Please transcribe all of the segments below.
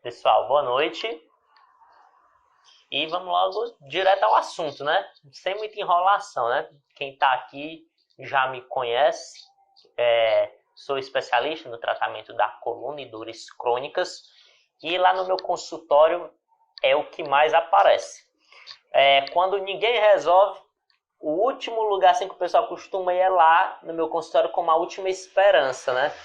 Pessoal, boa noite. E vamos logo direto ao assunto, né? Sem muita enrolação, né? Quem está aqui já me conhece. Sou especialista no tratamento da coluna e dores crônicas. E lá no meu consultório é o que mais aparece. Quando ninguém resolve, o último lugar assim, que o pessoal costuma ir é lá no meu consultório como a última esperança, né?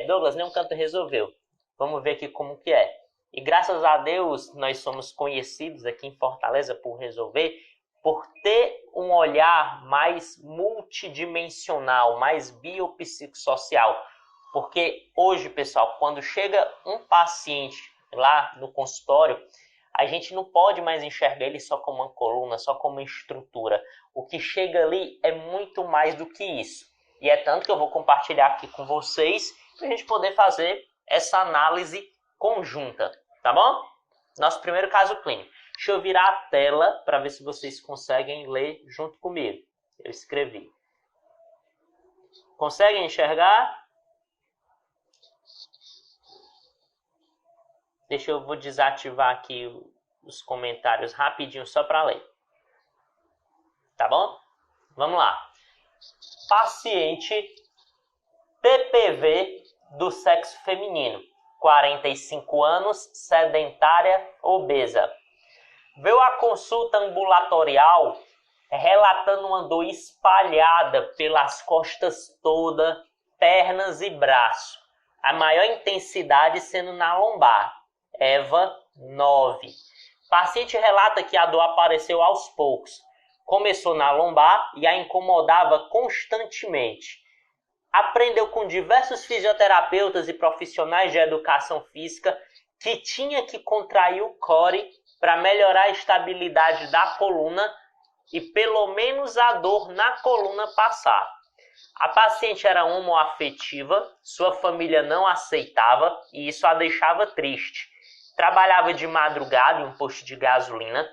Douglas, nenhum canto resolveu. Vamos ver aqui como que é. E graças a Deus nós somos conhecidos aqui em Fortaleza por resolver, por ter um olhar mais multidimensional, mais biopsicossocial. Porque hoje, pessoal, quando chega um paciente lá no consultório, a gente não pode mais enxergar ele só como uma coluna, só como uma estrutura. O que chega ali é muito mais do que isso. E é tanto que eu vou compartilhar aqui com vocês para a gente poder fazer essa análise conjunta, tá bom? Nosso primeiro caso clínico. Deixa eu virar a tela para ver se vocês conseguem ler junto comigo. Eu escrevi. Conseguem enxergar? Vou desativar aqui os comentários rapidinho só para ler. Tá bom? Vamos lá. Paciente PPV do sexo feminino, 45 anos, sedentária, obesa. Veio à consulta ambulatorial relatando uma dor espalhada pelas costas todas, pernas e braço. A maior intensidade sendo na lombar. EVA 9. Paciente relata que a dor apareceu aos poucos. Começou na lombar e a incomodava constantemente. Aprendeu com diversos fisioterapeutas e profissionais de educação física que tinha que contrair o core para melhorar a estabilidade da coluna e pelo menos a dor na coluna passar. A paciente era homoafetiva, sua família não aceitava e isso a deixava triste. Trabalhava de madrugada em um posto de gasolina,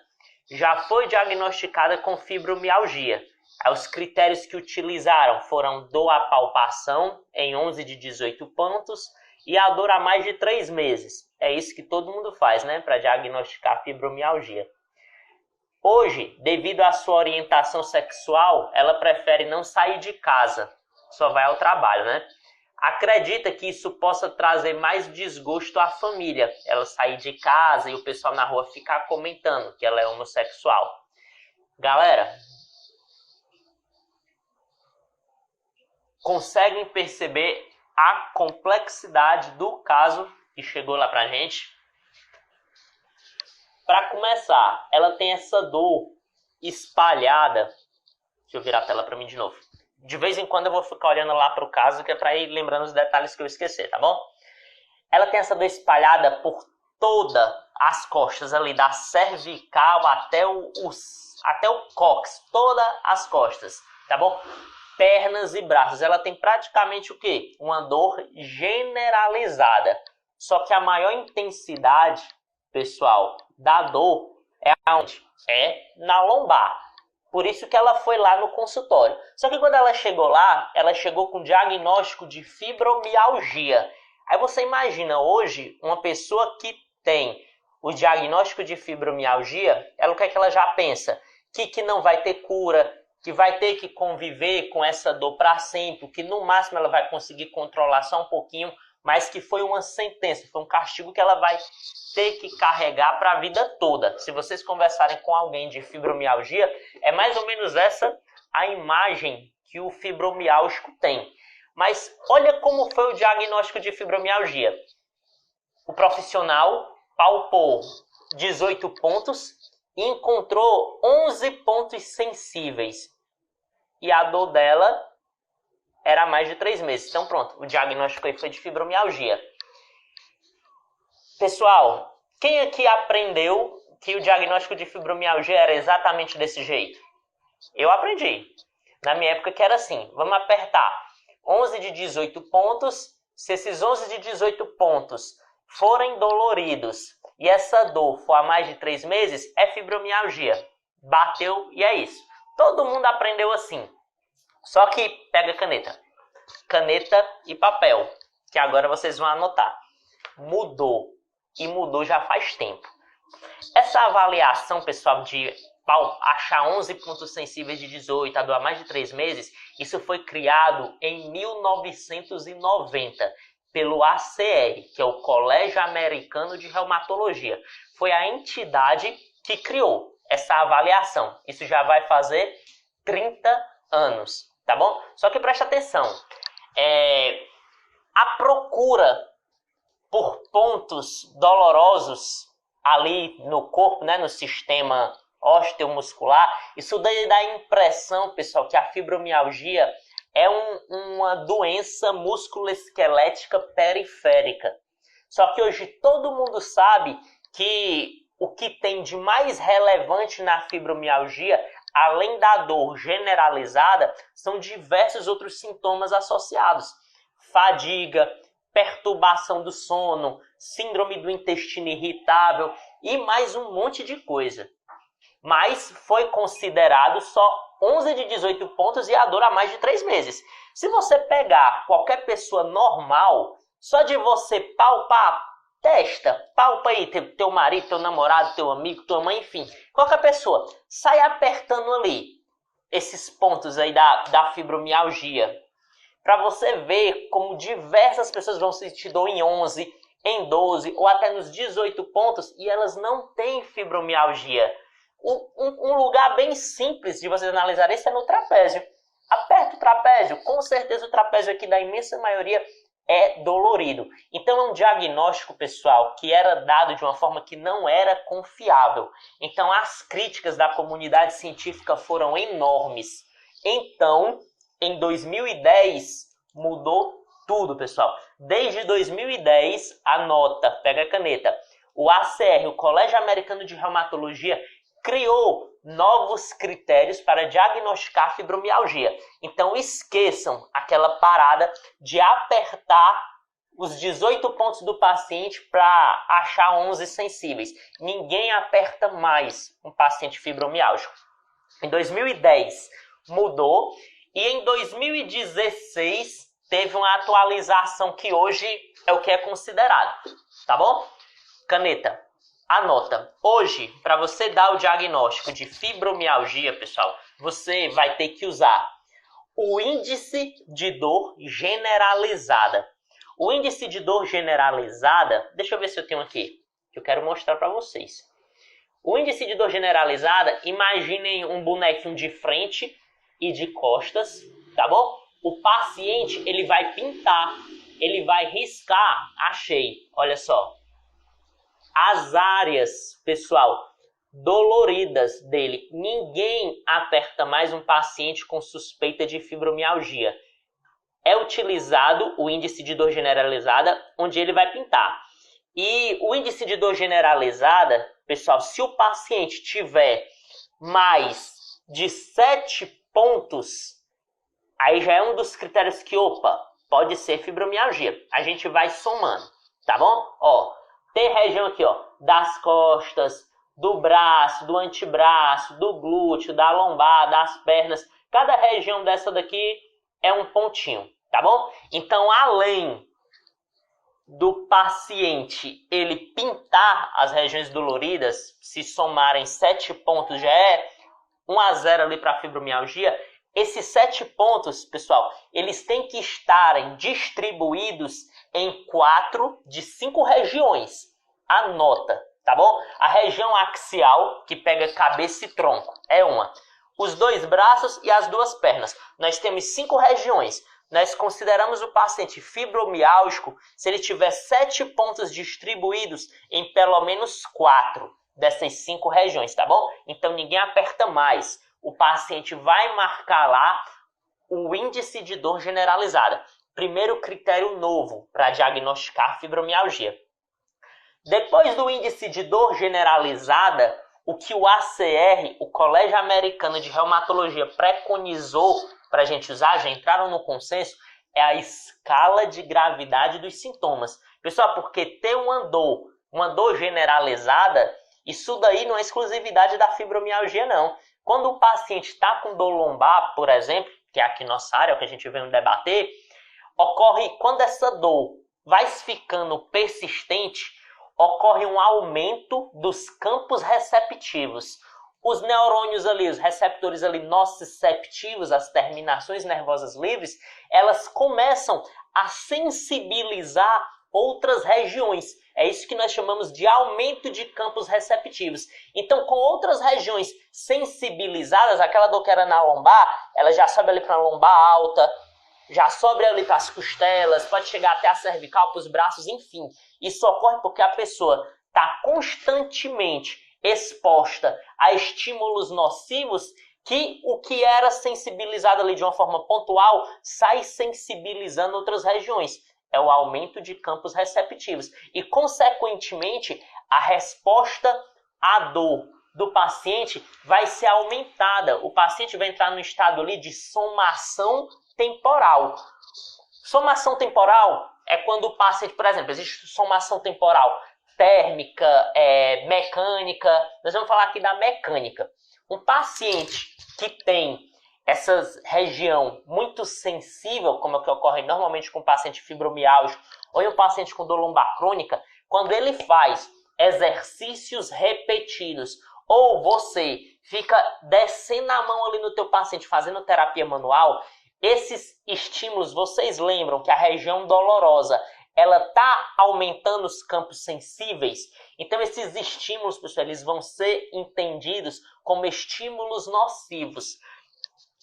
já foi diagnosticada com fibromialgia. Os critérios que utilizaram foram dor à palpação em 11 de 18 pontos e a dor há mais de 3 meses. É isso que todo mundo faz, né, para diagnosticar fibromialgia. Hoje, devido à sua orientação sexual, ela prefere não sair de casa, só vai ao trabalho, né? Acredita que isso possa trazer mais desgosto à família, ela sair de casa e o pessoal na rua ficar comentando que ela é homossexual. Galera, conseguem perceber a complexidade do caso que chegou lá pra gente? Para começar, ela tem essa dor espalhada. Deixa eu virar a tela para mim de novo. De vez em quando eu vou ficar olhando lá para o caso, que é para ir lembrando os detalhes que eu esqueci, tá bom? Ela tem essa dor espalhada por todas as costas ali, da cervical até o cóccix, todas as costas, tá bom? Pernas e braços. Ela tem praticamente o quê? Uma dor generalizada. Só que a maior intensidade, pessoal, da dor é aonde? É na lombar. Por isso que ela foi lá no consultório. Só que quando ela chegou lá, ela chegou com diagnóstico de fibromialgia. Aí você imagina hoje uma pessoa que tem o diagnóstico de fibromialgia, o que é que ela já pensa? Que não vai ter cura, que vai ter que conviver com essa dor para sempre, que no máximo ela vai conseguir controlar só um pouquinho, mas que foi uma sentença, foi um castigo que ela vai ter que carregar para a vida toda. Se vocês conversarem com alguém de fibromialgia, é mais ou menos essa a imagem que o fibromialgico tem. Mas olha como foi o diagnóstico de fibromialgia. O profissional palpou 18 pontos e encontrou 11 pontos sensíveis. E a dor dela era há mais de 3 meses. Então pronto, o diagnóstico aí foi de fibromialgia. Pessoal, quem aqui aprendeu que o diagnóstico de fibromialgia era exatamente desse jeito? Eu aprendi. Na minha época que era assim, vamos apertar 11 de 18 pontos. Se esses 11 de 18 pontos forem doloridos e essa dor for há mais de 3 meses, é fibromialgia. Bateu e é isso. Todo mundo aprendeu assim. Só que pega caneta e papel, que agora vocês vão anotar. Mudou. e mudou já faz tempo. Essa avaliação, pessoal, de achar 11 pontos sensíveis de 18 a doar mais de 3 meses, isso foi criado em 1990 pelo ACR, que é o Colégio Americano de Reumatologia. Foi a entidade que criou essa avaliação. Isso já vai fazer 30 anos, tá bom? Só que presta atenção, a procura por pontos dolorosos ali no corpo, né, no sistema osteomuscular, isso daí dá a impressão, pessoal, que a fibromialgia é uma doença musculoesquelética periférica. Só que hoje todo mundo sabe que o que tem de mais relevante na fibromialgia, além da dor generalizada, são diversos outros sintomas associados. Fadiga, perturbação do sono, síndrome do intestino irritável e mais um monte de coisa. Mas foi considerado só 11 de 18 pontos e a dor há mais de 3 meses. Se você pegar qualquer pessoa normal, só de você palpar, palpa aí teu marido, teu namorado, teu amigo, tua mãe, enfim, qualquer pessoa, sai apertando ali esses pontos aí da fibromialgia, para você ver como diversas pessoas vão sentir dor em 11, em 12 ou até nos 18 pontos e elas não têm fibromialgia. Um lugar bem simples de vocês analisar isso é no trapézio. Aperta o trapézio, com certeza o trapézio aqui da imensa maioria é dolorido. Então é um diagnóstico, pessoal, que era dado de uma forma que não era confiável. Então as críticas da comunidade científica foram enormes. Então, em 2010, mudou tudo, pessoal. Desde 2010, anota, pega a caneta. O ACR, o Colégio Americano de Reumatologia, criou novos critérios para diagnosticar fibromialgia. Então esqueçam aquela parada de apertar os 18 pontos do paciente para achar 11 sensíveis. Ninguém aperta mais um paciente fibromialgico. Em 2010 mudou e em 2016 teve uma atualização que hoje é o que é considerado, tá bom? Caneta. Anota, hoje, para você dar o diagnóstico de fibromialgia, pessoal, você vai ter que usar o índice de dor generalizada. O índice de dor generalizada, deixa eu ver se eu tenho aqui, que eu quero mostrar para vocês. O índice de dor generalizada, imaginem um bonequinho de frente e de costas, tá bom? O paciente, ele vai pintar, ele vai riscar, achei, olha só. As áreas, pessoal, doloridas dele. Ninguém aperta mais um paciente com suspeita de fibromialgia. É utilizado o índice de dor generalizada, onde ele vai pintar. E o índice de dor generalizada, pessoal, se o paciente tiver mais de 7 pontos, aí já é um dos critérios que, pode ser fibromialgia. A gente vai somando, tá bom? Ó. Tem região aqui, ó, das costas, do braço, do antebraço, do glúteo, da lombar, das pernas. Cada região dessa daqui é um pontinho, tá bom? Então, além do paciente ele pintar as regiões doloridas, se somarem 7 pontos, já é 1-0 ali para a fibromialgia. Esses 7 pontos, pessoal, eles têm que estarem distribuídos em 4 de 5 regiões. Anota, tá bom? A região axial, que pega cabeça e tronco, é uma. Os 2 braços e as 2 pernas. Nós temos 5 regiões. Nós consideramos o paciente fibromiálgico se ele tiver 7 pontos distribuídos em pelo menos 4 dessas 5 regiões, tá bom? Então ninguém aperta mais. O paciente vai marcar lá o índice de dor generalizada. Primeiro critério novo para diagnosticar fibromialgia. Depois do índice de dor generalizada, o que o ACR, o Colégio Americano de Reumatologia, preconizou para a gente usar, já entraram no consenso, é a escala de gravidade dos sintomas. Pessoal, porque ter uma dor generalizada, isso daí não é exclusividade da fibromialgia, não. Quando o paciente está com dor lombar, por exemplo, que é aqui nossa área, é o que a gente veio debater, ocorre quando essa dor vai ficando persistente, ocorre um aumento dos campos receptivos. Os neurônios ali, os receptores ali nociceptivos, as terminações nervosas livres, elas começam a sensibilizar outras regiões. É isso que nós chamamos de aumento de campos receptivos. Então, com outras regiões sensibilizadas, aquela dor que era na lombar, ela já sobe ali para a lombar alta, já sobe ali para as costelas, pode chegar até a cervical, para os braços, enfim. Isso ocorre porque a pessoa está constantemente exposta a estímulos nocivos que o que era sensibilizado ali de uma forma pontual sai sensibilizando outras regiões. É o aumento de campos receptivos. E, consequentemente, a resposta à dor do paciente vai ser aumentada. O paciente vai entrar no estado ali de somação temporal. Somação temporal é quando o paciente, por exemplo, existe somação temporal térmica, mecânica. Nós vamos falar aqui da mecânica. Um paciente que tem essa região muito sensível, como é que ocorre normalmente com o paciente fibromialgico ou em um paciente com dor lombar crônica, quando ele faz exercícios repetidos ou você fica descendo a mão ali no teu paciente fazendo terapia manual, esses estímulos, vocês lembram que a região dolorosa ela está aumentando os campos sensíveis? Então esses estímulos, pessoal, eles vão ser entendidos como estímulos nocivos.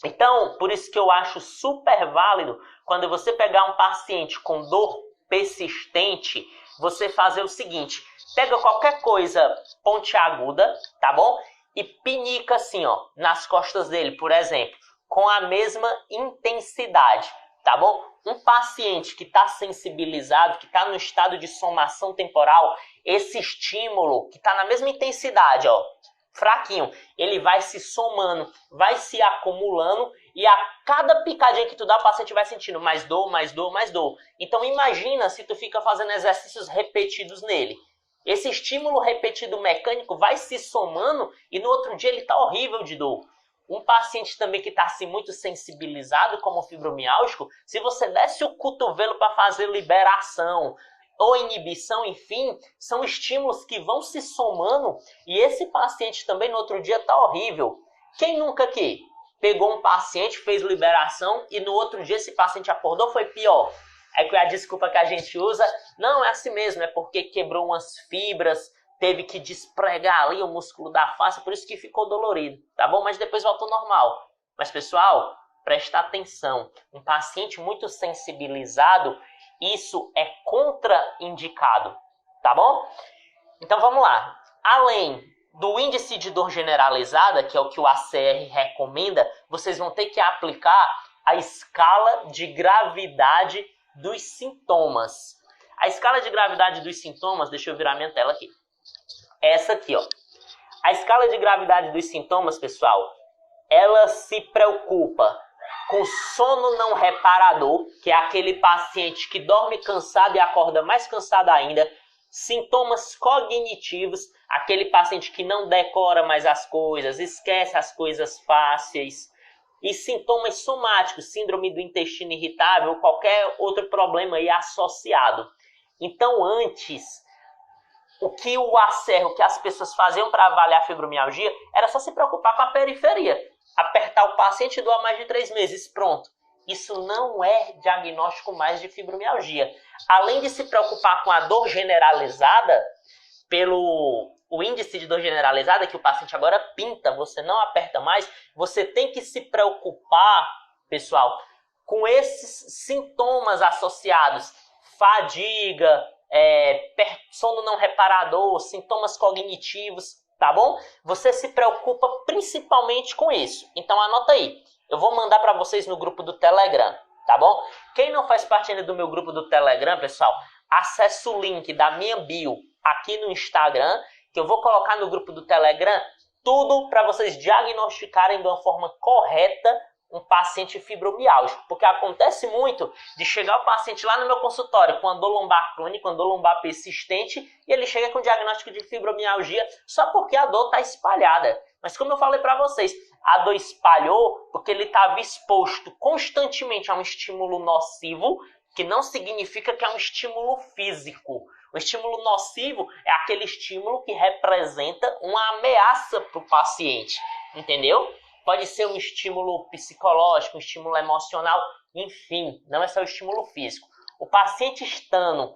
Então, por isso que eu acho super válido quando você pegar um paciente com dor persistente, você fazer o seguinte: pega qualquer coisa pontiaguda, tá bom? E pinica assim, ó, nas costas dele, por exemplo, com a mesma intensidade, tá bom? Um paciente que está sensibilizado, que está no estado de somação temporal, esse estímulo que está na mesma intensidade, ó, fraquinho, ele vai se somando, vai se acumulando e a cada picadinha que tu dá, o paciente vai sentindo mais dor, mais dor, mais dor. Então imagina se tu fica fazendo exercícios repetidos nele. Esse estímulo repetido mecânico vai se somando e no outro dia ele está horrível de dor. Um paciente também que está assim, muito sensibilizado, como o fibromialgico, se você desce o cotovelo para fazer liberação ou inibição, enfim, são estímulos que vão se somando e esse paciente também no outro dia está horrível. Quem nunca aqui pegou um paciente, fez liberação e no outro dia esse paciente acordou, foi pior? É que a desculpa que a gente usa, não é assim mesmo, é porque quebrou umas fibras, teve que despregar ali o músculo da face, por isso que ficou dolorido, tá bom? Mas depois voltou normal. Mas pessoal, presta atenção, um paciente muito sensibilizado, isso é contraindicado, tá bom? Então vamos lá. Além do índice de dor generalizada, que é o que o ACR recomenda, vocês vão ter que aplicar a escala de gravidade dos sintomas. A escala de gravidade dos sintomas, deixa eu virar minha tela aqui. Essa aqui, ó. A escala de gravidade dos sintomas, pessoal, ela se preocupa com sono não reparador, que é aquele paciente que dorme cansado e acorda mais cansado ainda. Sintomas cognitivos, aquele paciente que não decora mais as coisas, esquece as coisas fáceis. E sintomas somáticos, síndrome do intestino irritável ou qualquer outro problema aí associado. Então, antes, o que o ACR, o que as pessoas faziam para avaliar a fibromialgia, era só se preocupar com a periferia. Apertar o paciente e doar mais de 3 meses, pronto. Isso não é diagnóstico mais de fibromialgia. Além de se preocupar com a dor generalizada, pelo o índice de dor generalizada, que o paciente agora pinta, você não aperta mais, você tem que se preocupar, pessoal, com esses sintomas associados. Fadiga, sono não reparador, sintomas cognitivos, tá bom? Você se preocupa principalmente com isso. Então anota aí. Eu vou mandar para vocês no grupo do Telegram, tá bom? Quem não faz parte ainda do meu grupo do Telegram, pessoal, acesse o link da minha bio aqui no Instagram, que eu vou colocar no grupo do Telegram tudo para vocês diagnosticarem de uma forma correta um paciente fibromialgico. Porque acontece muito de chegar o paciente lá no meu consultório com a dor lombar crônica, com a dor lombar persistente, e ele chega com diagnóstico de fibromialgia só porque a dor está espalhada. Mas como eu falei para vocês, a dor espalhou porque ele estava exposto constantemente a um estímulo nocivo, que não significa que é um estímulo físico. O estímulo nocivo é aquele estímulo que representa uma ameaça para o paciente, entendeu? Pode ser um estímulo psicológico, um estímulo emocional, enfim, não é só o estímulo físico. O paciente estando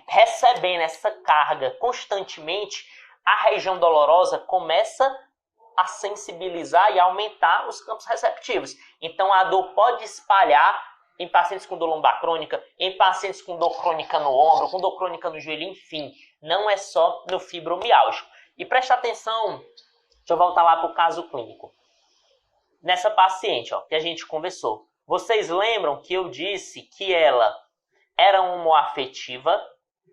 recebendo essa carga constantemente, a região dolorosa começa a sensibilizar e aumentar os campos receptivos. Então a dor pode espalhar em pacientes com dor lombar crônica, em pacientes com dor crônica no ombro, com dor crônica no joelho, enfim, não é só no fibromialgico. E preste atenção, deixa eu voltar lá para o caso clínico. Nessa paciente, que a gente conversou, vocês lembram que eu disse que ela era homoafetiva,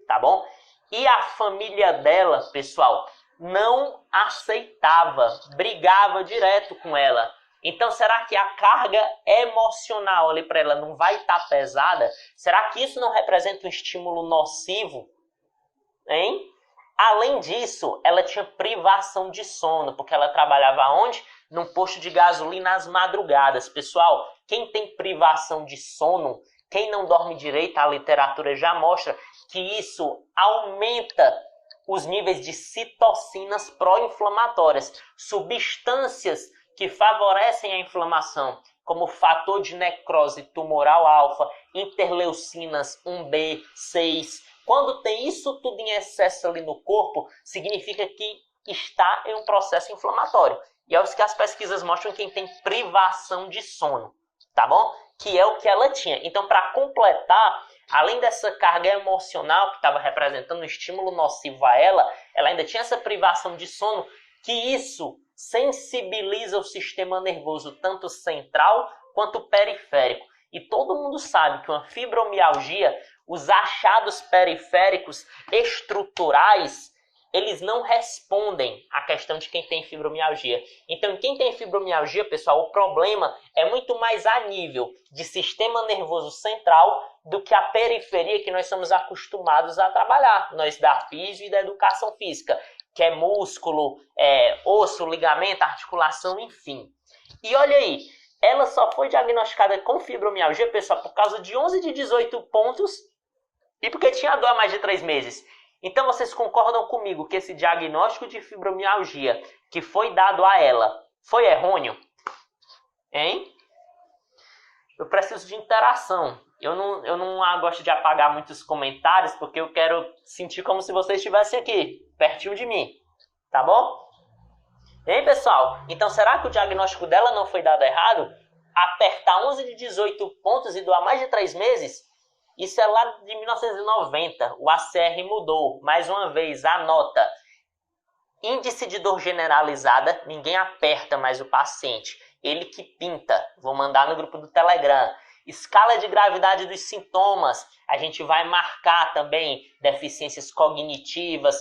tá bom? E a família dela, pessoal, não aceitava, brigava direto com ela. Então, será que a carga emocional ali para ela não vai estar pesada? Será que isso não representa um estímulo nocivo? Hein? Além disso, ela tinha privação de sono, porque ela trabalhava onde? Num posto de gasolina às madrugadas. Pessoal, quem tem privação de sono, quem não dorme direito, a literatura já mostra que isso aumenta os níveis de citocinas pró-inflamatórias, substâncias que favorecem a inflamação, como fator de necrose tumoral alfa, interleucinas 1B, 6. Quando tem isso tudo em excesso ali no corpo, significa que está em um processo inflamatório. E é o que as pesquisas mostram quem tem privação de sono, tá bom? Que é o que ela tinha. Então, para completar, além dessa carga emocional que estava representando um estímulo nocivo a ela ainda tinha essa privação de sono, que isso sensibiliza o sistema nervoso, tanto central quanto periférico. E todo mundo sabe que uma fibromialgia, os achados periféricos estruturais, eles não respondem à questão de quem tem fibromialgia. Então, quem tem fibromialgia, pessoal, o problema é muito mais a nível de sistema nervoso central do que a periferia que nós somos acostumados a trabalhar, nós da físio e da educação física, que é músculo, osso, ligamento, articulação, enfim. E olha aí, ela só foi diagnosticada com fibromialgia, pessoal, por causa de 11 de 18 pontos e porque tinha dor há mais de 3 meses. Então vocês concordam comigo que esse diagnóstico de fibromialgia que foi dado a ela foi errôneo? Hein? Eu preciso de interação. Eu não gosto de apagar muitos comentários porque eu quero sentir como se vocês estivessem aqui, pertinho de mim. Tá bom? Hein, pessoal? Então será que o diagnóstico dela não foi dado errado? Apertar 11 de 18 pontos e doar mais de 3 meses? Isso é lá de 1990, o ACR mudou. Mais uma vez, anota. Índice de dor generalizada, ninguém aperta mais o paciente. Ele que pinta. Vou mandar no grupo do Telegram. Escala de gravidade dos sintomas. A gente vai marcar também deficiências cognitivas,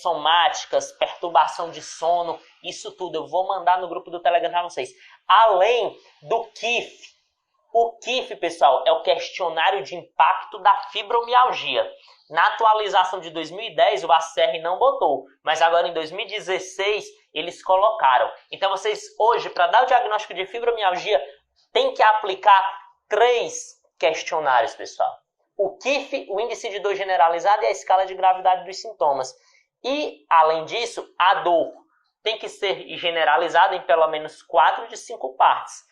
somáticas, perturbação de sono. Isso tudo eu vou mandar no grupo do Telegram para vocês. Além do KIF. O KIF, pessoal, é o questionário de impacto da fibromialgia. Na atualização de 2010, o ACR não botou, mas agora em 2016 eles colocaram. Então vocês hoje, para dar o diagnóstico de fibromialgia, tem que aplicar 3 questionários, pessoal. O KIF, o índice de dor generalizada e a escala de gravidade dos sintomas. E, além disso, a dor tem que ser generalizada em pelo menos 4 de 5 partes.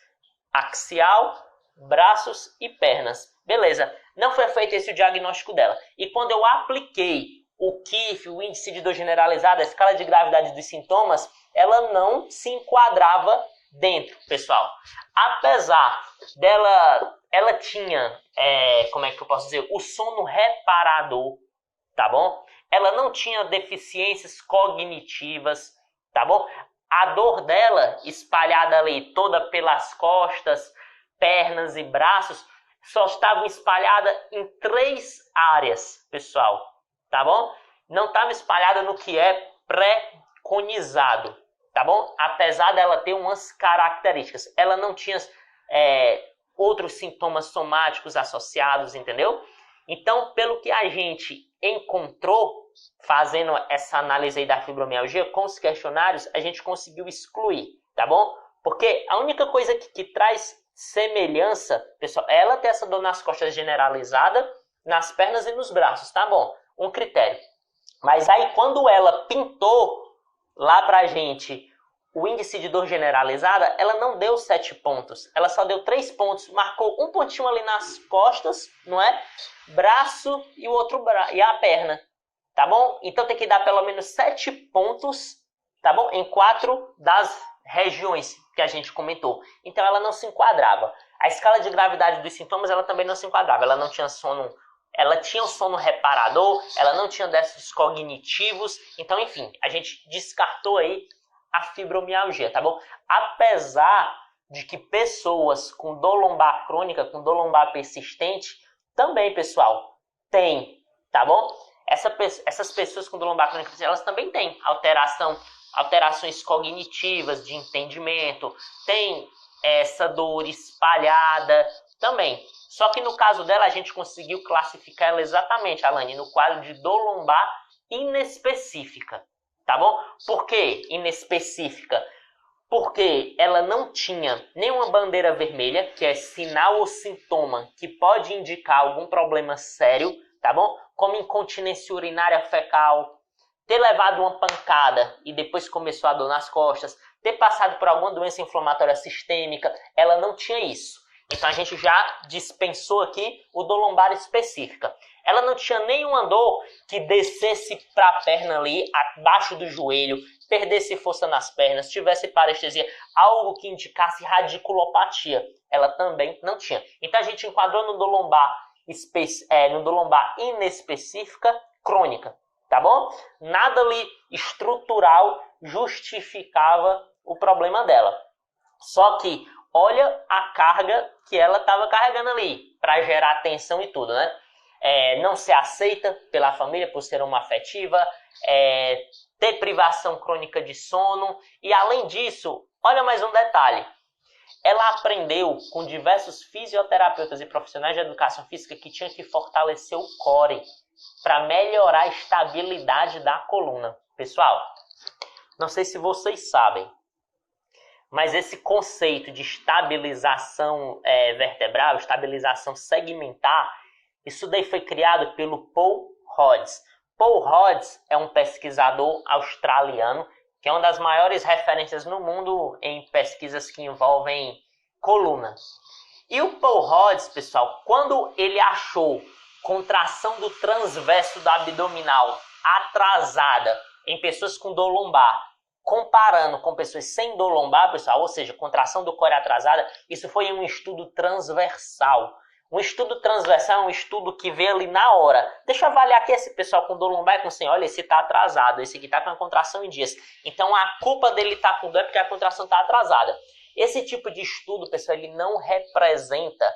Axial, braços e pernas. Beleza, não foi feito esse o diagnóstico dela. E quando eu apliquei o KIF, o índice de dor generalizada, a escala de gravidade dos sintomas, ela não se enquadrava dentro, pessoal. Apesar dela, ela tinha, como é que eu posso dizer, o sono reparador, tá bom? Ela não tinha deficiências cognitivas, tá bom? A dor dela, espalhada ali toda pelas costas, pernas e braços, só estavam espalhadas em 3 áreas, pessoal, tá bom? Não estava espalhada no que é pré-conizado, tá bom? Apesar dela ter umas características, ela não tinha outros sintomas somáticos associados, entendeu? Então, pelo que a gente encontrou, fazendo essa análise aí da fibromialgia com os questionários, a gente conseguiu excluir, tá bom? Porque a única coisa que traz semelhança, pessoal, ela tem essa dor nas costas generalizada, nas pernas e nos braços, tá bom? um critério. Mas aí quando ela pintou lá pra gente o índice de dor generalizada, ela não deu 7 pontos, ela só deu 3 pontos, marcou um pontinho ali nas costas, não é? Braço e o outro e a perna, tá bom? Então tem que dar pelo menos 7 pontos, tá bom? Em 4 das regiões que a gente comentou. Então ela não se enquadrava. A escala de gravidade dos sintomas, ela também não se enquadrava. Ela não tinha sono, ela tinha o sono reparador, ela não tinha déficits cognitivos. Então, enfim, a gente descartou aí a fibromialgia, tá bom? Apesar de que pessoas com dor lombar crônica, com dor lombar persistente, também, pessoal, tem, tá bom? Essas pessoas com dor lombar crônica, elas também têm alterações cognitivas, de entendimento, tem essa dor espalhada também. Só que no caso dela, a gente conseguiu classificar ela exatamente, Alane, no quadro de dor lombar inespecífica. Tá bom? Por que inespecífica? Porque ela não tinha nenhuma bandeira vermelha, que é sinal ou sintoma que pode indicar algum problema sério, tá bom? Como incontinência urinária fecal, ter levado uma pancada e depois começou a dor nas costas, ter passado por alguma doença inflamatória sistêmica, ela não tinha isso. Então a gente já dispensou aqui o dor lombar específica. Ela não tinha nenhuma dor que descesse para a perna ali, abaixo do joelho, perdesse força nas pernas, tivesse parestesia, algo que indicasse radiculopatia. Ela também não tinha. Então a gente enquadrou no dor lombar inespecífica crônica, tá bom? Nada ali estrutural justificava o problema dela. Só que olha a carga que ela estava carregando ali para gerar tensão e tudo, né? Não ser aceita pela família por ser uma afetiva, ter privação crônica de sono e, além disso, olha mais um detalhe. Ela aprendeu com diversos fisioterapeutas e profissionais de educação física que tinha que fortalecer o core para melhorar a estabilidade da coluna. Pessoal, não sei se vocês sabem, mas esse conceito de estabilização vertebral, estabilização segmentar, isso daí foi criado pelo Paul Rhodes. Paul Rhodes é um pesquisador australiano, que é uma das maiores referências no mundo em pesquisas que envolvem coluna. E o Paul Rhodes, pessoal, quando ele achou contração do transverso do abdominal atrasada em pessoas com dor lombar, comparando com pessoas sem dor lombar, pessoal, ou seja, contração do core atrasada, isso foi em um estudo transversal. Um estudo transversal é um estudo que vê ali na hora. Deixa eu avaliar aqui esse pessoal com dor lombar e com assim, olha, esse está atrasado, esse aqui está com a contração em dias. Então a culpa dele estar com dor é porque a contração está atrasada. Esse tipo de estudo, pessoal, ele não representa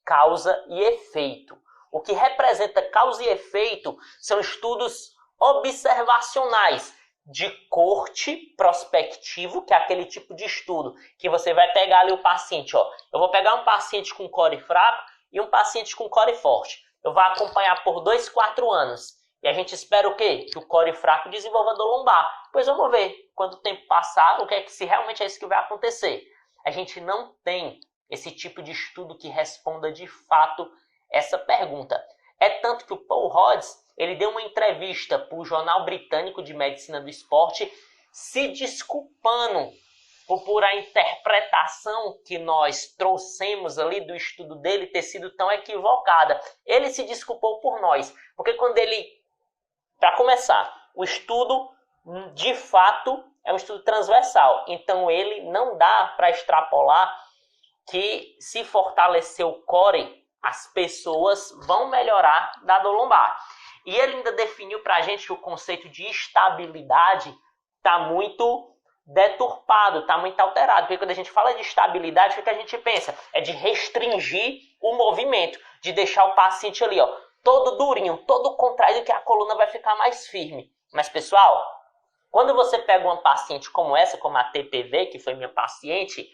causa e efeito. O que representa causa e efeito são estudos observacionais de corte prospectivo, que é aquele tipo de estudo que você vai pegar ali o paciente, ó. Eu vou pegar um paciente com core fraco e um paciente com core forte. Eu vou acompanhar por 2, 4 anos. E a gente espera o quê? Que o core fraco desenvolva dor lombar. Pois vamos ver, quando o tempo passar, se realmente é isso que vai acontecer. A gente não tem esse tipo de estudo que responda de fato essa pergunta. É tanto que o Paul Rhodes, ele deu uma entrevista para o Jornal Britânico de Medicina do Esporte, se desculpando por a interpretação que nós trouxemos ali do estudo dele ter sido tão equivocada. Ele se desculpou por nós, porque para começar, o estudo de fato é um estudo transversal, então ele não dá para extrapolar que se fortalecer o core, as pessoas vão melhorar da dor lombar. E ele ainda definiu para a gente que o conceito de estabilidade está muito deturpado, está muito alterado. Porque quando a gente fala de estabilidade, o que a gente pensa? É de restringir o movimento, de deixar o paciente ali, ó, todo durinho, todo contraído, que a coluna vai ficar mais firme. Mas, pessoal, quando você pega uma paciente como essa, como a TPV, que foi minha paciente,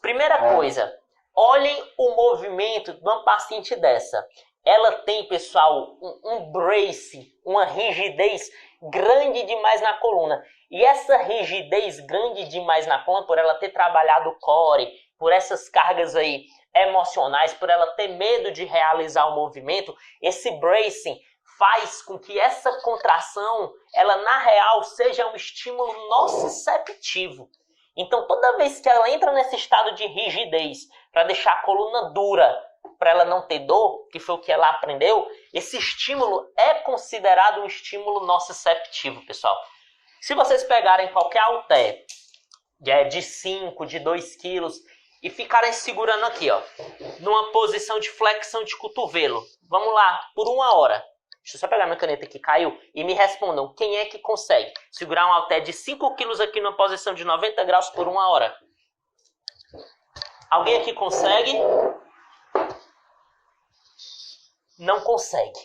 primeira coisa, olhem o movimento de uma paciente dessa. Ela tem, pessoal, um brace, uma rigidez grande demais na coluna. E essa rigidez grande demais na coluna, por ela ter trabalhado o core, por essas cargas aí emocionais, por ela ter medo de realizar o movimento, esse bracing faz com que essa contração, ela na real seja um estímulo nociceptivo. Então toda vez que ela entra nesse estado de rigidez, para deixar a coluna dura, para ela não ter dor, que foi o que ela aprendeu, esse estímulo é considerado um estímulo nociceptivo, pessoal. Se vocês pegarem qualquer halter de 5, de 2 quilos e ficarem segurando aqui, ó, numa posição de flexão de cotovelo, vamos lá, por 1 hora. Deixa eu só pegar minha caneta que caiu e me respondam quem é que consegue segurar um halter de 5 quilos aqui numa posição de 90 graus por 1 hora. Alguém aqui consegue? Não consegue.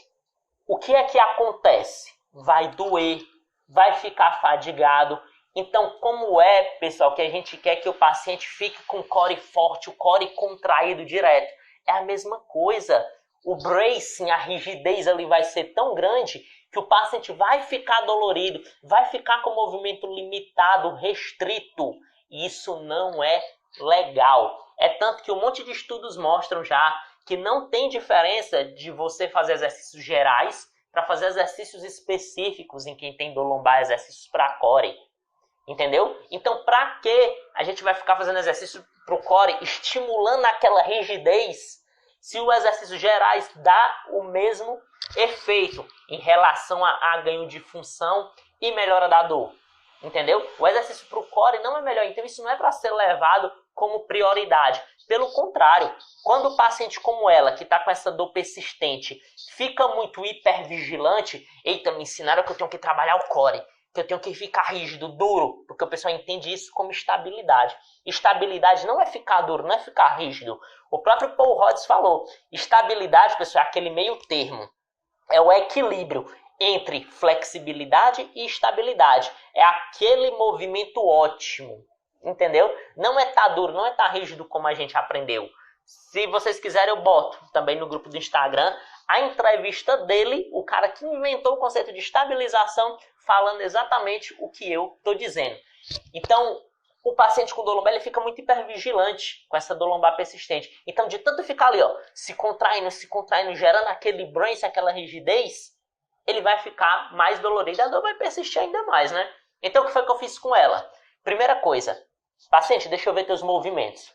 O que é que acontece? Vai doer, vai ficar fadigado. Então, como é, pessoal, que a gente quer que o paciente fique com o core forte, o core contraído direto? É a mesma coisa. O bracing, a rigidez ali vai ser tão grande que o paciente vai ficar dolorido, vai ficar com o movimento limitado, restrito. E isso não é legal. É tanto que um monte de estudos mostram já que não tem diferença de você fazer exercícios gerais para fazer exercícios específicos em quem tem dor lombar, exercícios para core. Entendeu? Então, para que a gente vai ficar fazendo exercício para o core, estimulando aquela rigidez, se o exercício gerais dá o mesmo efeito em relação a ganho de função e melhora da dor? Entendeu? O exercício para o core não é melhor. Então, isso não é para ser levado como prioridade. Pelo contrário, quando o paciente como ela, que está com essa dor persistente, fica muito hipervigilante, eita, me ensinaram que eu tenho que trabalhar o core, que eu tenho que ficar rígido, duro, porque o pessoal entende isso como estabilidade. Estabilidade não é ficar duro, não é ficar rígido. O próprio Paul Rhodes falou, estabilidade, pessoal, é aquele meio termo. É o equilíbrio entre flexibilidade e estabilidade. É aquele movimento ótimo, entendeu? Não é estar duro, não é estar rígido como a gente aprendeu. Se vocês quiserem, eu boto também no grupo do Instagram a entrevista dele, o cara que inventou o conceito de estabilização, falando exatamente o que eu estou dizendo. Então, o paciente com dor lombar, ele fica muito hipervigilante com essa dor lombar persistente. Então, de tanto ficar ali, ó, se contraindo, gerando aquele bracing, aquela rigidez, ele vai ficar mais dolorido, a dor vai persistir ainda mais, né? Então, o que foi que eu fiz com ela? Primeira coisa, paciente, deixa eu ver teus movimentos.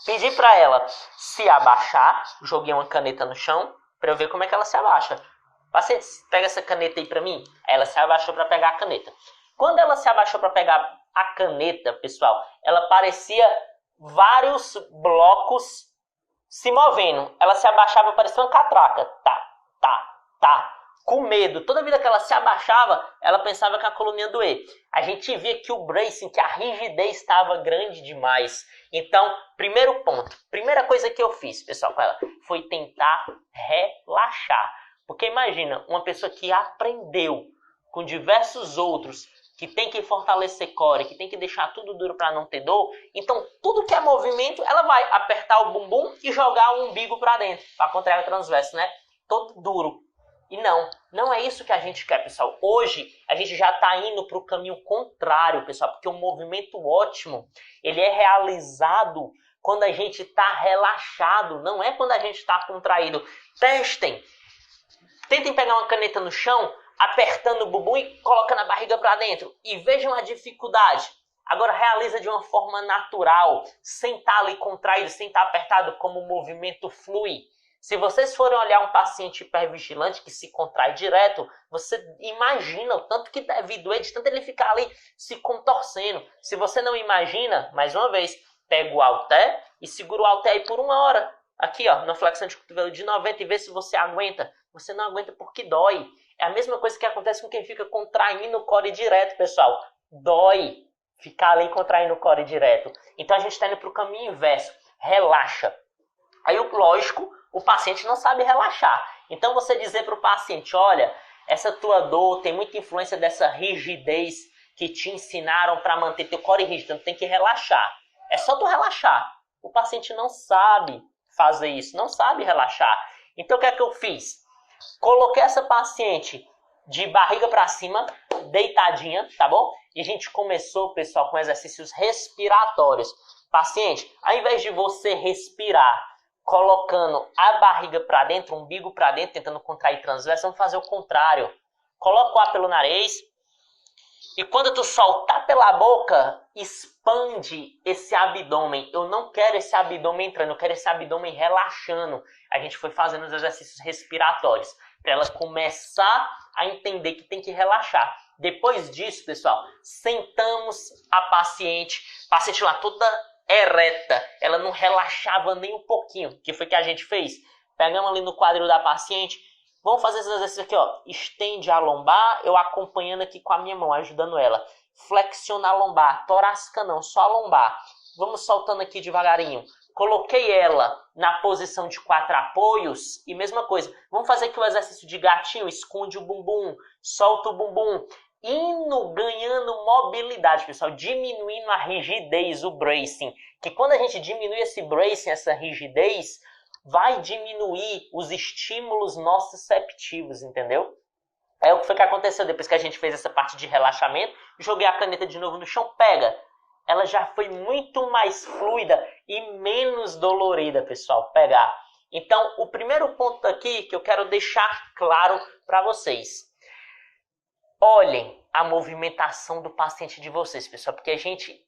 Pedi para ela se abaixar, joguei uma caneta no chão, para eu ver como é que ela se abaixa. Paciente, pega essa caneta aí para mim. Ela se abaixou para pegar a caneta. Quando ela se abaixou para pegar a caneta, pessoal, ela parecia vários blocos se movendo. Ela se abaixava, parecia uma catraca. Tá. Com medo. Toda vida que ela se abaixava, ela pensava que a coluna ia doer. A gente via que o bracing, que a rigidez estava grande demais. Então, primeiro ponto. Primeira coisa que eu fiz, pessoal, com ela, foi tentar relaxar. Porque imagina, uma pessoa que aprendeu com diversos outros, que tem que fortalecer core, que tem que deixar tudo duro para não ter dor, então tudo que é movimento, ela vai apertar o bumbum e jogar o umbigo para dentro, para contrair o transverso, né? Todo duro. E não é isso que a gente quer, pessoal. Hoje, a gente já está indo para o caminho contrário, pessoal, porque o movimento ótimo, ele é realizado quando a gente está relaxado, não é quando a gente está contraído. Testem. Tentem pegar uma caneta no chão, apertando o bumbum e colocando a barriga para dentro. E vejam a dificuldade. Agora realiza de uma forma natural, sem estar ali contraído, sem estar apertado, como o movimento flui. Se vocês forem olhar um paciente hipervigilante que se contrai direto, você imagina o tanto que deve doer, de tanto ele ficar ali se contorcendo. Se você não imagina, mais uma vez, pega o halter e segura o halter aí por 1 hora. Aqui, ó, na flexão de cotovelo de 90 e vê se você aguenta. Você não aguenta porque dói. É a mesma coisa que acontece com quem fica contraindo o core direto, pessoal. Dói ficar ali contraindo o core direto. Então a gente está indo para o caminho inverso. Relaxa. Aí, lógico, o paciente não sabe relaxar. Então você dizer para o paciente, olha, essa tua dor tem muita influência dessa rigidez que te ensinaram para manter teu core rígido. Então tem que relaxar. É só tu relaxar. O paciente não sabe fazer isso, não sabe relaxar. Então o que é que eu fiz? Coloquei essa paciente de barriga para cima, deitadinha, tá bom? E a gente começou, pessoal, com exercícios respiratórios. Paciente, ao invés de você respirar colocando a barriga para dentro, o umbigo para dentro, tentando contrair transverso. Vamos fazer o contrário. Coloca o ar pelo nariz. E quando tu soltar pela boca, expande esse abdômen. Eu não quero esse abdômen entrando, eu quero esse abdômen relaxando. A gente foi fazendo os exercícios respiratórios para ela começar a entender que tem que relaxar. Depois disso, pessoal, sentamos a paciente lá toda ereta. Ela não relaxava nem um pouquinho. O que foi que a gente fez? Pegamos ali no quadril da paciente. Vamos fazer esses exercícios aqui, ó. Estende a lombar, eu acompanhando aqui com a minha mão, ajudando ela. Flexiona a lombar, torácica não, só a lombar. Vamos soltando aqui devagarinho. Coloquei ela na posição de 4 apoios e mesma coisa. Vamos fazer aqui o exercício de gatinho, esconde o bumbum, solta o bumbum. Indo ganhando mobilidade, pessoal, diminuindo a rigidez, o bracing. Que quando a gente diminui esse bracing, essa rigidez, vai diminuir os estímulos nociceptivos, entendeu? É o que foi que aconteceu depois que a gente fez essa parte de relaxamento. Joguei a caneta de novo no chão, pega. Ela já foi muito mais fluida e menos dolorida, pessoal, pegar. Então, o primeiro ponto aqui que eu quero deixar claro para vocês. Olhem a movimentação do paciente de vocês, pessoal, porque a gente,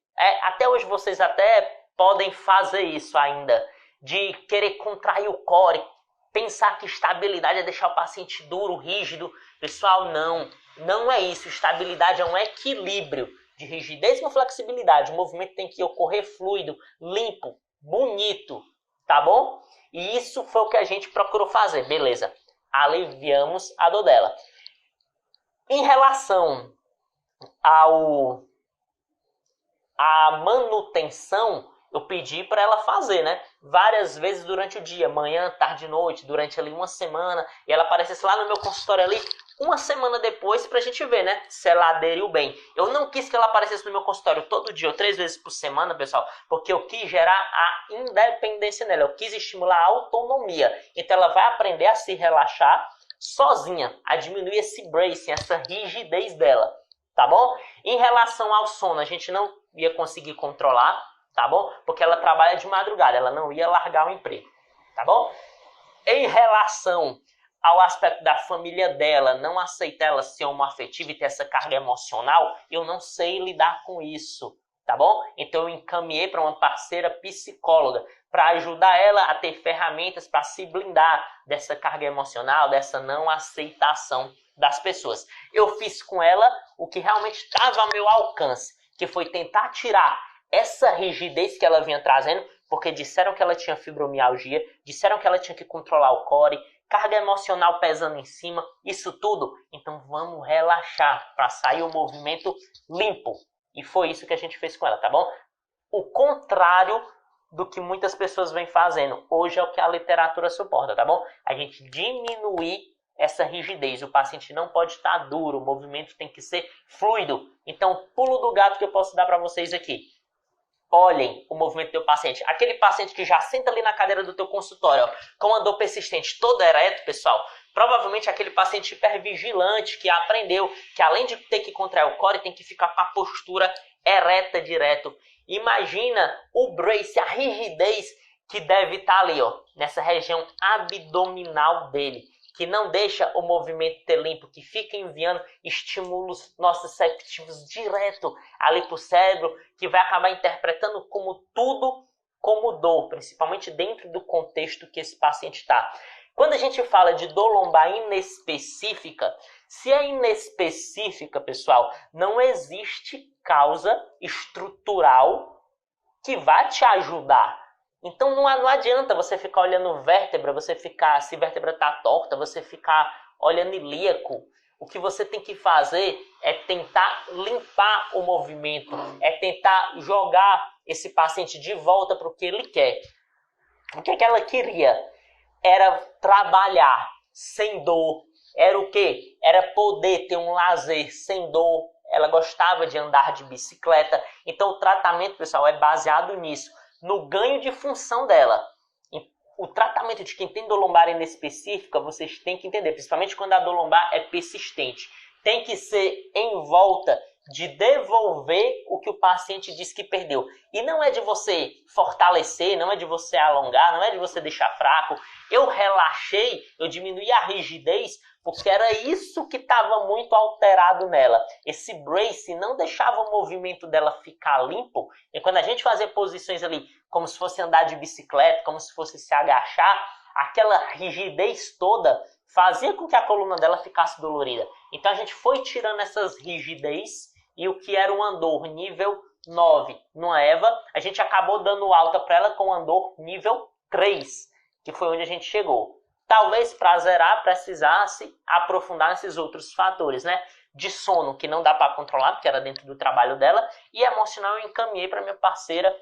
até hoje vocês até podem fazer isso ainda, de querer contrair o core, pensar que estabilidade é deixar o paciente duro, rígido. Pessoal, não é isso. Estabilidade é um equilíbrio de rigidez com flexibilidade. O movimento tem que ocorrer fluido, limpo, bonito, tá bom? E isso foi o que a gente procurou fazer, beleza. Aliviamos a dor dela. Em relação à manutenção, eu pedi para ela fazer, né? Várias vezes durante o dia, manhã, tarde e noite, durante ali uma semana. E ela aparecesse lá no meu consultório ali, uma semana depois, pra gente ver, né? Se ela aderiu bem. Eu não quis que ela aparecesse no meu consultório todo dia ou 3 vezes por semana, pessoal, porque eu quis gerar a independência nela. Eu quis estimular a autonomia. Então ela vai aprender a se relaxar sozinha, a diminuir esse bracing, essa rigidez dela, tá bom? Em relação ao sono, a gente não ia conseguir controlar, tá bom? Porque ela trabalha de madrugada, ela não ia largar o emprego, tá bom? Em relação ao aspecto da família dela, não aceitar ela ser homoafetiva e ter essa carga emocional, eu não sei lidar com isso, tá bom? Então eu encaminhei para uma parceira psicóloga para ajudar ela a ter ferramentas para se blindar dessa carga emocional, dessa não aceitação das pessoas. Eu fiz com ela o que realmente estava ao meu alcance, que foi tentar tirar essa rigidez que ela vinha trazendo, porque disseram que ela tinha fibromialgia, disseram que ela tinha que controlar o core, carga emocional pesando em cima, isso tudo. Então vamos relaxar para sair o movimento limpo. E foi isso que a gente fez com ela, tá bom? O contrário do que muitas pessoas vêm fazendo. Hoje é o que a literatura suporta, tá bom? A gente diminuir essa rigidez. O paciente não pode estar duro, o movimento tem que ser fluido. Então, pulo do gato que eu posso dar para vocês aqui. Olhem o movimento do teu paciente. Aquele paciente que já senta ali na cadeira do teu consultório, ó, com a dor persistente todo ereto, pessoal, provavelmente aquele paciente hipervigilante que aprendeu que além de ter que contrair o core, tem que ficar com a postura ereta direto. Imagina o brace, a rigidez que deve estar ali, ó, nessa região abdominal dele, que não deixa o movimento ter limpo, que fica enviando estímulos nociceptivos direto ali para o cérebro, que vai acabar interpretando como tudo como dor, principalmente dentro do contexto que esse paciente está. Quando a gente fala de dor lombar inespecífica, se é inespecífica, pessoal, não existe causa estrutural que vá te ajudar. Então não adianta você ficar olhando vértebra, se vértebra está torta, você ficar olhando ilíaco. O que você tem que fazer é tentar limpar o movimento, é tentar jogar esse paciente de volta para o que ele quer. O que ela queria era trabalhar sem dor. Era o quê? Era poder ter um lazer sem dor. Ela gostava de andar de bicicleta. Então o tratamento, pessoal, é baseado nisso, no ganho de função dela. O tratamento de quem tem dor lombar inespecífica, vocês têm que entender, principalmente quando a dor lombar é persistente. Tem que ser em volta de devolver o que o paciente diz que perdeu. E não é de você fortalecer, não é de você alongar, não é de você deixar fraco. Eu relaxei, eu diminuí a rigidez, porque era isso que estava muito alterado nela. Esse brace não deixava o movimento dela ficar limpo. E quando a gente fazia posições ali, como se fosse andar de bicicleta, como se fosse se agachar, aquela rigidez toda fazia com que a coluna dela ficasse dolorida. Então a gente foi tirando essas rigidez e o que era um andor nível 9 numa EVA, a gente acabou dando alta para ela com o andor nível 3, que foi onde a gente chegou. Talvez para zerar precisasse aprofundar nesses outros fatores, né? De sono, que não dá para controlar, porque era dentro do trabalho dela, e emocional eu encaminhei para minha parceira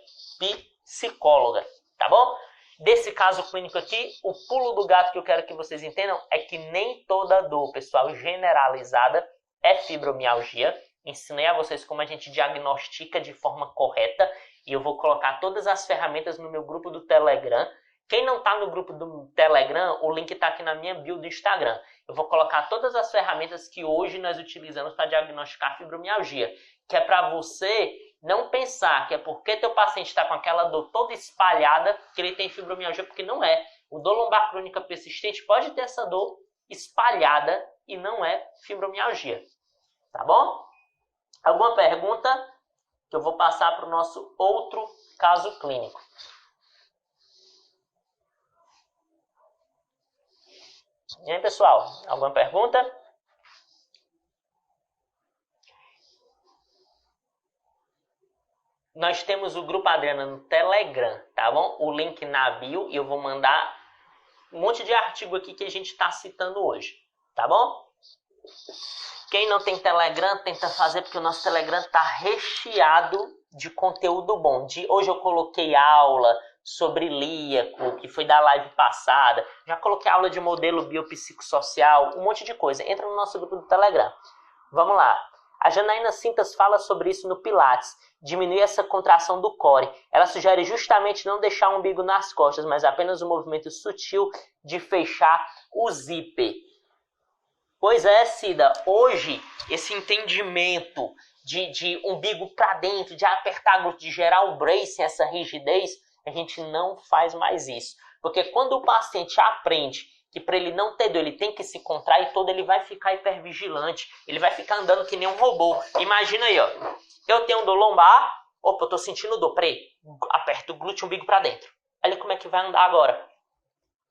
psicóloga, tá bom? Desse caso clínico aqui, o pulo do gato que eu quero que vocês entendam é que nem toda dor, pessoal, generalizada é fibromialgia. Ensinei a vocês como a gente diagnostica de forma correta e eu vou colocar todas as ferramentas no meu grupo do Telegram. Quem não está no grupo do Telegram, o link está aqui na minha bio do Instagram. Eu vou colocar todas as ferramentas que hoje nós utilizamos para diagnosticar fibromialgia, que é para você não pensar que é porque teu paciente está com aquela dor toda espalhada que ele tem fibromialgia, porque não é. O dor lombar crônica persistente pode ter essa dor espalhada e não é fibromialgia. Tá bom? Alguma pergunta? Que eu vou passar para o nosso outro caso clínico. E aí, pessoal? Alguma pergunta? Nós temos o Grupo Adriana no Telegram, tá bom? O link na bio e eu vou mandar um monte de artigo aqui que a gente está citando hoje, tá bom? Quem não tem Telegram, tenta fazer, porque o nosso Telegram está recheado de conteúdo bom. Hoje eu coloquei aula sobre ilíaco, que foi da live passada. Já coloquei aula de modelo biopsicossocial, um monte de coisa. Entra no nosso grupo do Telegram. Vamos lá. A Janaína Cintas fala sobre isso no Pilates. Diminuir essa contração do core. Ela sugere justamente não deixar o umbigo nas costas, mas apenas um movimento sutil de fechar o zíper. Pois é, Cida. Hoje, esse entendimento de umbigo para dentro, de apertar glúteo, de gerar o bracing, essa rigidez, a gente não faz mais isso. Porque quando o paciente aprende que para ele não ter dor, ele tem que se contrair todo, ele vai ficar hipervigilante, ele vai ficar andando que nem um robô. Imagina aí, ó, eu tenho dor lombar, opa, eu tô sentindo dor, peraí, aperto o glúteo, umbigo para dentro. Olha como é que vai andar agora.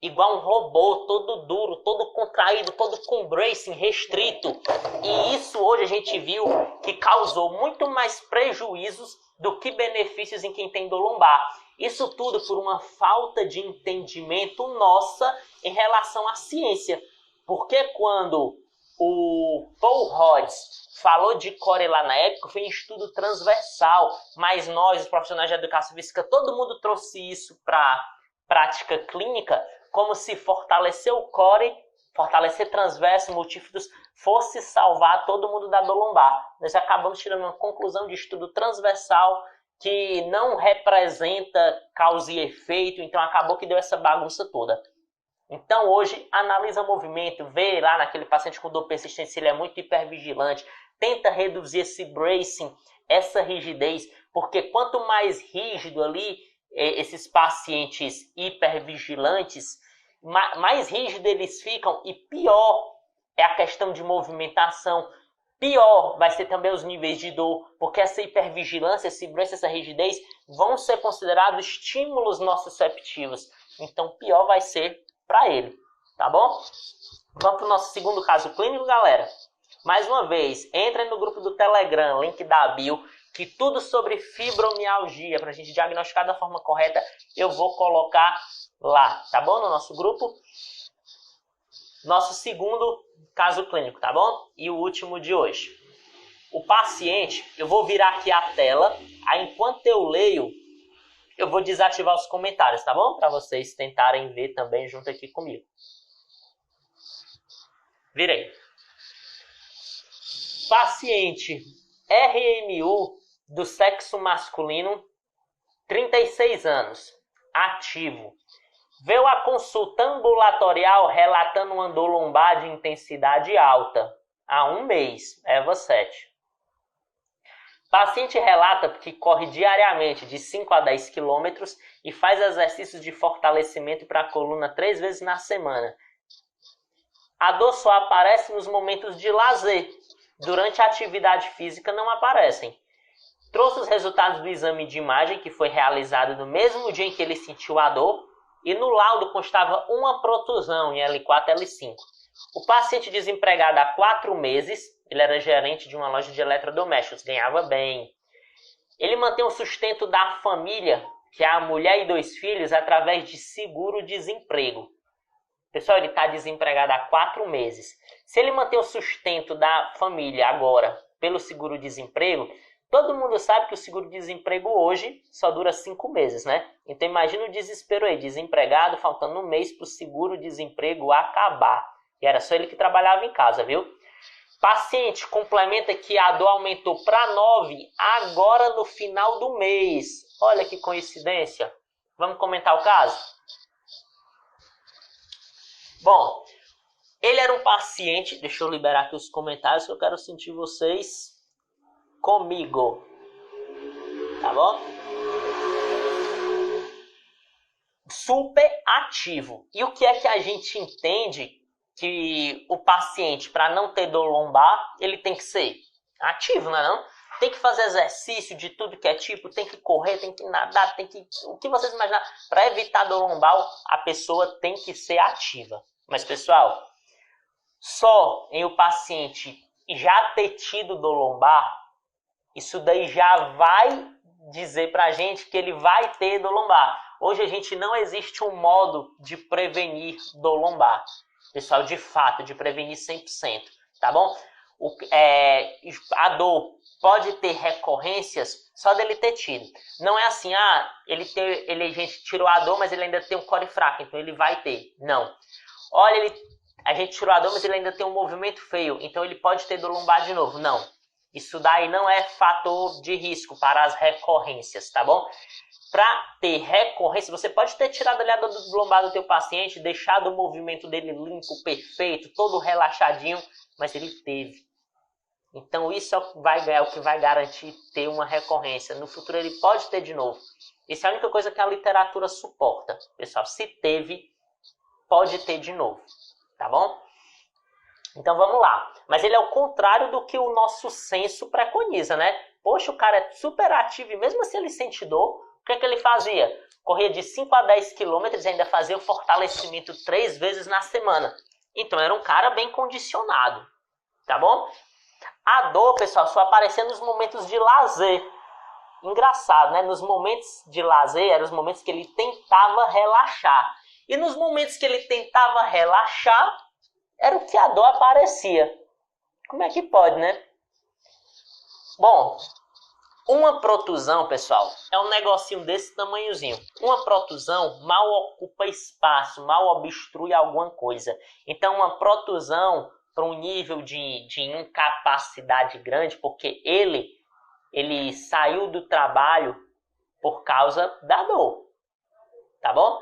Igual um robô, todo duro, todo contraído, todo com bracing restrito. E isso hoje a gente viu que causou muito mais prejuízos do que benefícios em quem tem dor lombar. Isso tudo por uma falta de entendimento nossa em relação à ciência. Porque quando o Paul Rhodes falou de core lá na época, foi um estudo transversal, mas nós, os profissionais de educação física, todo mundo trouxe isso para prática clínica, como se fortalecer o core, fortalecer transverso, multífidos, fosse salvar todo mundo da dor lombar. Nós acabamos tirando uma conclusão de estudo transversal que não representa causa e efeito, então acabou que deu essa bagunça toda. Então hoje, analisa o movimento, vê lá naquele paciente com dor persistente se ele é muito hipervigilante, tenta reduzir esse bracing, essa rigidez, porque quanto mais rígido ali, esses pacientes hipervigilantes, mais rígidos eles ficam e pior é a questão de movimentação. Pior vai ser também os níveis de dor, porque essa hipervigilância, esse bracing, essa rigidez vão ser considerados estímulos nociceptivos. Então pior vai ser para ele, tá bom? Vamos para o nosso segundo caso clínico, galera. Mais uma vez, entre no grupo do Telegram, link da bio, que tudo sobre fibromialgia, para a gente diagnosticar da forma correta, eu vou colocar lá, tá bom? No nosso grupo. Nosso segundo caso clínico, tá bom? E o último de hoje. O paciente, eu vou virar aqui a tela, aí enquanto eu leio, eu vou desativar os comentários, tá bom? Para vocês tentarem ver também junto aqui comigo. Virei. Paciente RMU do sexo masculino, 36 anos, ativo. Veio a consulta ambulatorial relatando uma dor lombar de intensidade alta há um mês, EVA 7. Paciente relata que corre diariamente de 5 a 10 quilômetros e faz exercícios de fortalecimento para a coluna 3 vezes na semana. A dor só aparece nos momentos de lazer. Durante a atividade física não aparecem. Trouxe os resultados do exame de imagem que foi realizado no mesmo dia em que ele sentiu a dor e no laudo constava uma protusão em L4 e L5. O paciente desempregado há 4 meses, ele era gerente de uma loja de eletrodomésticos, ganhava bem. Ele mantém o sustento da família, que é a mulher e 2 filhos, através de seguro-desemprego. Pessoal, ele está desempregado há 4 meses. Se ele mantém o sustento da família agora pelo seguro-desemprego, todo mundo sabe que o seguro-desemprego hoje só dura 5 meses, né? Então imagina o desespero aí, desempregado, faltando 1 mês para o seguro-desemprego acabar. E era só ele que trabalhava em casa, viu? Paciente complementa que a dor aumentou para 9 agora no final do mês. Olha que coincidência. Vamos comentar o caso? Bom, ele era um paciente... Deixa eu liberar aqui os comentários que eu quero sentir vocês comigo. Tá bom? Super ativo. E o que é que a gente entende que o paciente, para não ter dor lombar, ele tem que ser ativo, não é não? Tem que fazer exercício de tudo que é tipo, tem que correr, tem que nadar, tem que... O que vocês imaginarem? Para evitar dor lombar, a pessoa tem que ser ativa. Mas, pessoal, só em o paciente já ter tido dor lombar, isso daí já vai dizer pra gente que ele vai ter dor lombar. Hoje a gente não existe um modo de prevenir dor lombar. Pessoal, de fato, de prevenir 100%, tá bom? A dor pode ter recorrências só dele ter tido. Não é assim, a gente tirou a dor, mas ele ainda tem um core fraco, então ele vai ter. Não. Olha, a gente tirou a dor, mas ele ainda tem um movimento feio, então ele pode ter dor lombar de novo. Não. Isso daí não é fator de risco para as recorrências, tá bom? Para ter recorrência, você pode ter tirado ali a dor lombar do teu paciente, deixado o movimento dele limpo, perfeito, todo relaxadinho, mas ele teve. Então isso é o que vai garantir ter uma recorrência. No futuro ele pode ter de novo. Isso é a única coisa que a literatura suporta. Pessoal, se teve, pode ter de novo, tá bom? Então vamos lá. Mas ele é o contrário do que o nosso senso preconiza, né? Poxa, o cara é super ativo e mesmo assim ele sente dor. O que é que ele fazia? Corria de 5 a 10 quilômetros e ainda fazia o fortalecimento 3 vezes na semana. Então era um cara bem condicionado, tá bom? A dor, pessoal, só aparecia nos momentos de lazer. Engraçado, né? Nos momentos de lazer, eram os momentos que ele tentava relaxar. E nos momentos que ele tentava relaxar, era o que a dor aparecia. Como é que pode, né? Bom, uma protusão, pessoal, é um negocinho desse tamanhozinho. Uma protusão mal ocupa espaço, mal obstrui alguma coisa. Então, uma protusão para um nível de incapacidade grande, porque ele saiu do trabalho por causa da dor, tá bom?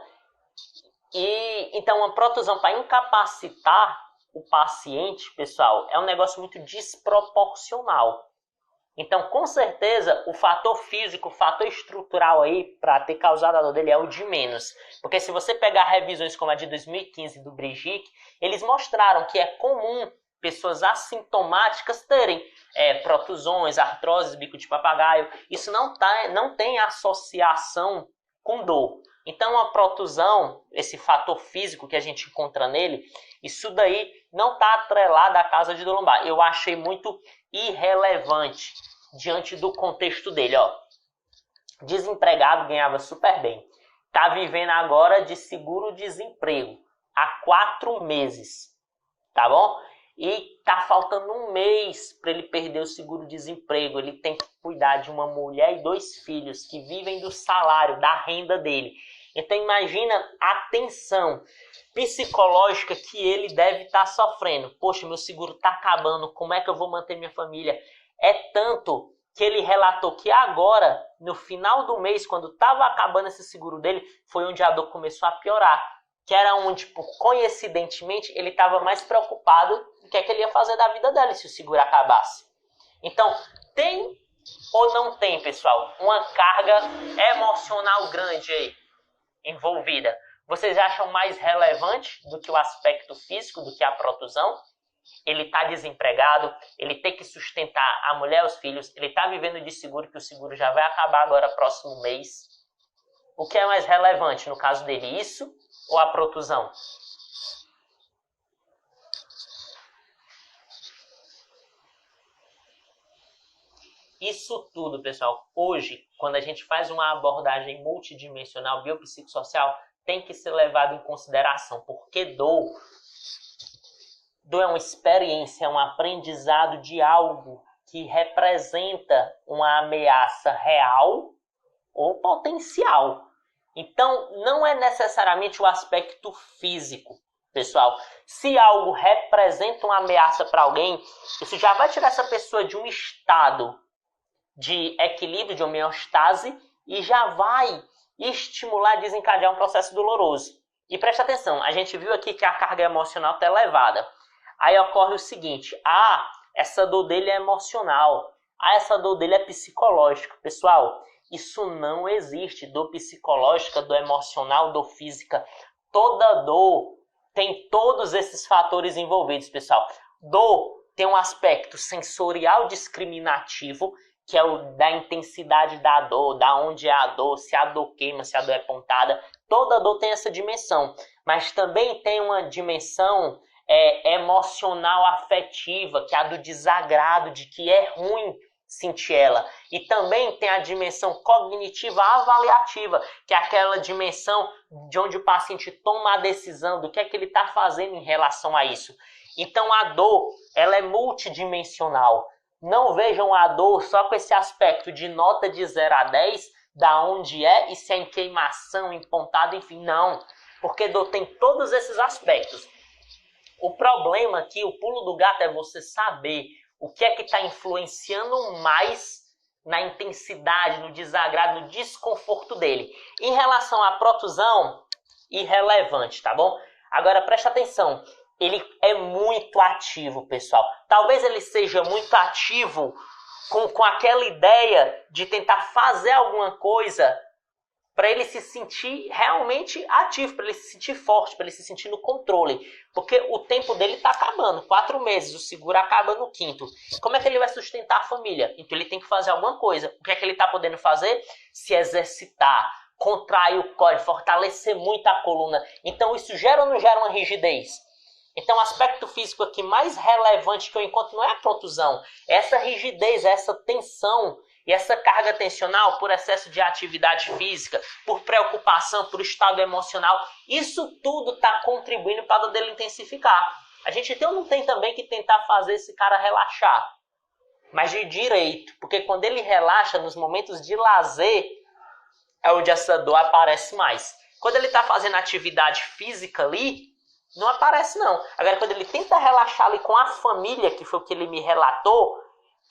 E então uma protusão para incapacitar o paciente, pessoal, é um negócio muito desproporcional. Então, com certeza, o fator físico, o fator estrutural aí para ter causado a dor dele é o de menos. Porque se você pegar revisões como a de 2015 do Brigitte, eles mostraram que é comum pessoas assintomáticas terem protusões, artroses, bico de papagaio. Isso não tem associação com dor. Então, a protusão, esse fator físico que a gente encontra nele, isso daí não está atrelado à causa de dor lombar. Eu achei muito irrelevante diante do contexto dele. Ó. Desempregado, ganhava super bem. Está vivendo agora de seguro-desemprego há 4 meses. Tá bom? E tá faltando 1 mês para ele perder o seguro-desemprego. Ele tem que cuidar de uma mulher e 2 filhos que vivem do salário, da renda dele. Então imagina a tensão psicológica que ele deve estar sofrendo. Poxa, meu seguro está acabando, como é que eu vou manter minha família? É tanto que ele relatou que agora, no final do mês, quando estava acabando esse seguro dele, foi onde a dor começou a piorar. Que era onde, coincidentemente, ele estava mais preocupado com o que é que ele ia fazer da vida dele se o seguro acabasse. Então, tem ou não tem, pessoal, uma carga emocional grande aí envolvida? Vocês acham mais relevante do que o aspecto físico, do que a protusão? Ele está desempregado, ele tem que sustentar a mulher e os filhos, ele está vivendo de seguro, que o seguro já vai acabar agora próximo mês. O que é mais relevante no caso dele, isso ou a protusão? Isso tudo, pessoal, hoje, quando a gente faz uma abordagem multidimensional, biopsicossocial, tem que ser levado em consideração, porque dor é uma experiência, é um aprendizado de algo que representa uma ameaça real ou potencial. Então, não é necessariamente o aspecto físico, pessoal. Se algo representa uma ameaça para alguém, isso já vai tirar essa pessoa de um estado de equilíbrio, de homeostase, e já vai estimular, desencadear um processo doloroso. E preste atenção, a gente viu aqui que a carga emocional está elevada. Aí ocorre o seguinte, essa dor dele é emocional, essa dor dele é psicológica. Pessoal, isso não existe, dor psicológica, dor emocional, dor física. Toda dor tem todos esses fatores envolvidos, pessoal. Dor tem um aspecto sensorial discriminativo, que é o da intensidade da dor, da onde é a dor, se a dor queima, se a dor é pontada. Toda dor tem essa dimensão, mas também tem uma dimensão emocional afetiva, que é a do desagrado, de que é ruim sentir ela. E também tem a dimensão cognitiva avaliativa, que é aquela dimensão de onde o paciente toma a decisão do que é que ele está fazendo em relação a isso. Então a dor, ela é multidimensional. Não vejam a dor só com esse aspecto de nota de 0 a 10, da onde é, e se é em queimação, em pontada, enfim, não. Porque dor tem todos esses aspectos. O problema aqui, o pulo do gato, é você saber o que é que está influenciando mais na intensidade, no desagrado, no desconforto dele. Em relação à protusão, irrelevante, tá bom? Agora preste atenção. Ele é muito ativo, pessoal. Talvez ele seja muito ativo com aquela ideia de tentar fazer alguma coisa para ele se sentir realmente ativo, para ele se sentir forte, para ele se sentir no controle. Porque o tempo dele está acabando, 4 meses, o seguro acaba no 5º. Como é que ele vai sustentar a família? Então ele tem que fazer alguma coisa. O que é que ele está podendo fazer? Se exercitar, contrair o core, fortalecer muito a coluna. Então isso gera ou não gera uma rigidez? Então o aspecto físico aqui mais relevante que eu encontro não é a protusão, é essa rigidez, essa tensão e essa carga tensional por excesso de atividade física, por preocupação, por estado emocional. Isso tudo está contribuindo para a dor dele intensificar. A gente tem ou não tem também que tentar fazer esse cara relaxar, mas de direito, porque quando ele relaxa nos momentos de lazer é onde essa dor aparece mais. Quando ele está fazendo atividade física ali, não aparece não. Agora, quando ele tenta relaxar ali com a família, que foi o que ele me relatou,